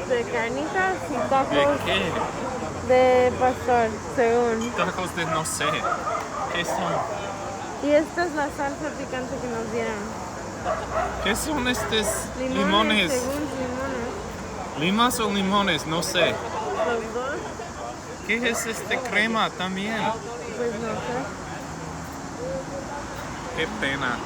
de carnitas y ¿De tacos qué? de pastor, según. Tacos de no sé. ¿Qué son? Y esta es la salsa picante que nos dieron. ¿Qué son estos Limones, limones? según limones. ¿Limas o limones? No sé. Los dos, ¿Qué es crema también? pues no sé. Qué pena.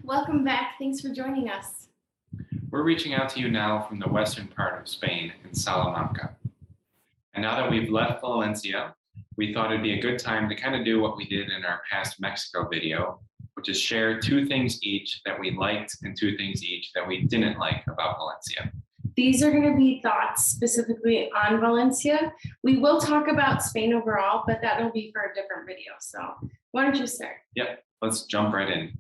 Welcome back. Thanks for joining us. We're reaching out to you now from the western part of Spain in Salamanca. And now that we've left Valencia, we thought it'd be a good time to kind of do what we did in our past Mexico video, which is share 2 things each that we liked and 2 things each that we didn't like about Valencia. These are going to be thoughts specifically on Valencia. We will talk about Spain overall, but that will be for a different video. So why don't you start? Yep, let's jump right in.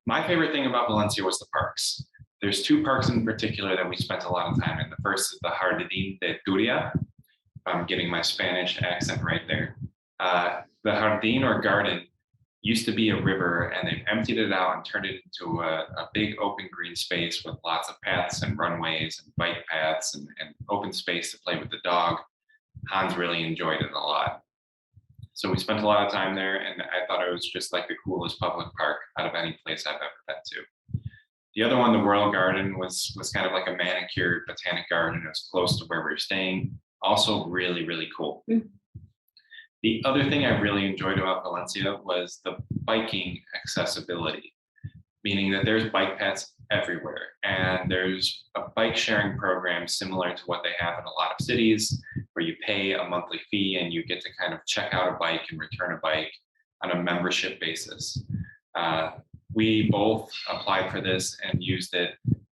My favorite thing about Valencia was the parks. There's 2 parks in particular that we spent a lot of time in. The first is the Jardín de Turia. I'm getting my Spanish accent right there. The Jardín or garden used to be a river, and they've emptied it out and turned it into a big open green space with lots of paths and runways and bike paths and open space to play with the dog. Hans really enjoyed it a lot. So we spent a lot of time there, and I thought it was just like the coolest public park out of any place I've ever been to. The other one, the Royal Garden, was kind of like a manicured botanic garden. It was close to where we were staying. Also really, really cool. Mm-hmm. The other thing I really enjoyed about Valencia was the biking accessibility, meaning that there's bike paths everywhere, and there's a bike sharing program similar to what they have in a lot of cities, where you pay a monthly fee and you get to kind of check out a bike and return a bike on a membership basis. We both applied for this and used it,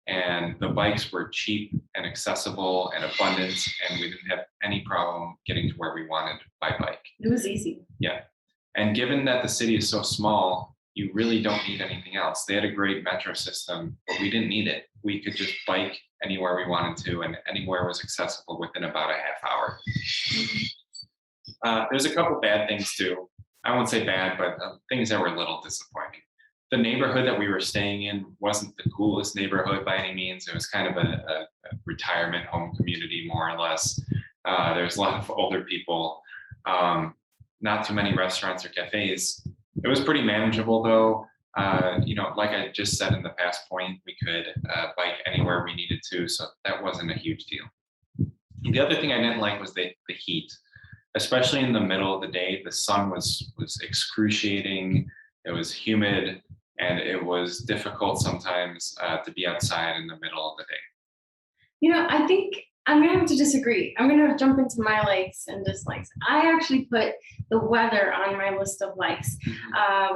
and the bikes were cheap and accessible and abundant, and we didn't have any problem getting to where we wanted by bike. It was easy. Yeah. And given that the city is so small, you really don't need anything else. They had a great metro system, but we didn't need it. We could just bike anywhere we wanted to, and anywhere was accessible within about a half hour. There's a couple bad things too. I won't say bad, but things that were a little disappointing. The neighborhood that we were staying in wasn't the coolest neighborhood by any means. It was kind of a retirement home community, more or less. There's a lot of older people, not too many restaurants or cafes. It was pretty manageable though. Like I just said in the past point, we could bike anywhere we needed to, so that wasn't a huge deal. The other thing I didn't like was the heat, especially in the middle of the day. The sun was excruciating. It was humid, and it was difficult sometimes to be outside in the middle of the day. I think I'm going to have to disagree. I'm going to jump into my likes and dislikes. I actually put the weather on my list of likes,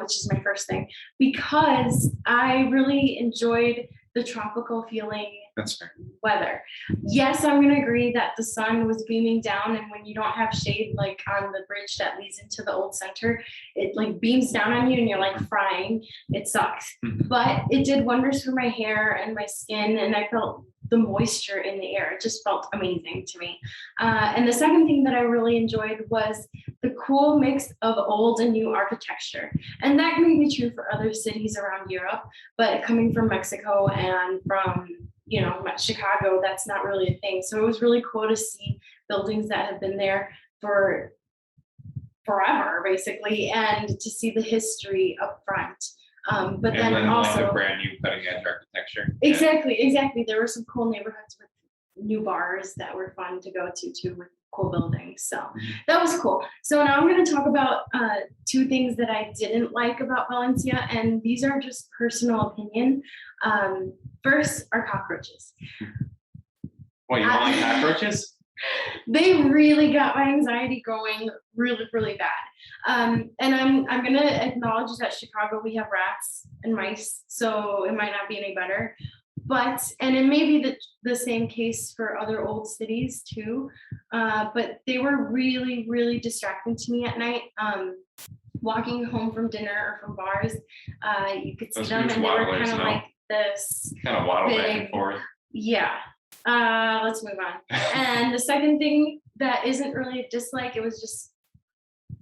which is my first thing, because I really enjoyed the tropical feeling. That's fair. Weather. Yes, I'm going to agree that the sun was beaming down, and when you don't have shade, like on the bridge that leads into the old center, it like beams down on you and you're like frying. It sucks. Mm-hmm. But it did wonders for my hair and my skin, and I felt the moisture in the air. It just felt amazing to me. And the second thing that I really enjoyed was the cool mix of old and new architecture. And that may be true for other cities around Europe, but coming from Mexico and from Chicago, that's not really a thing. So it was really cool to see buildings that have been there for forever, basically, and to see the history up front. But and then also like the brand new cutting edge architecture. Exactly. There were some cool neighborhoods with new bars that were fun to go to too, with cool buildings. So that was cool. So now I'm going to talk about 2 things that I didn't like about Valencia, and these are just personal opinion. First are cockroaches. What, you don't like cockroaches? They really got my anxiety going really, really bad. And I'm going to acknowledge that Chicago, we have rats and mice, so it might not be any better. and it may be the same case for other old cities too, but they were really, really distracting to me at night. Walking home from dinner or from bars, you could see Those them, huge and they were waddlers, kind of no? like this. Kind of waddle back and Big. forth. Yeah. Let's move on. And the second thing that isn't really a dislike, it was just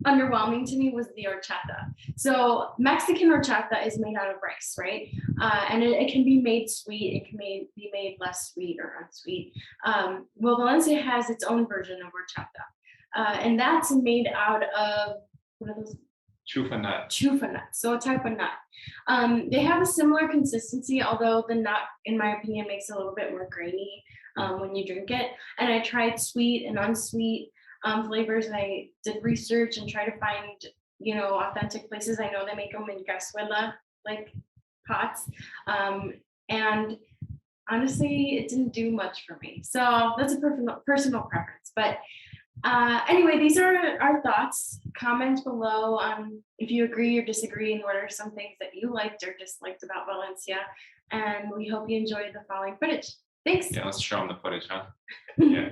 underwhelming to me, was the horchata. So Mexican horchata is made out of rice, right? And it can be made sweet. It can be made less sweet or unsweet. Well, Valencia has its own version of horchata. And that's made out of, what are those? Chufa nut. Chufa nut, so a type of nut. They have a similar consistency, although the nut, in my opinion, makes it a little bit more grainy when you drink it. And I tried sweet and unsweet flavors, and I did research and try to find, authentic places. I know they make them in cazuela, like pots. And honestly, it didn't do much for me. So that's a personal preference. But anyway, these are our thoughts. Comment below if you agree or disagree, and what are some things that you liked or disliked about Valencia. And we hope you enjoyed the following footage. Thanks. Yeah, let's show them the footage, huh? Yeah.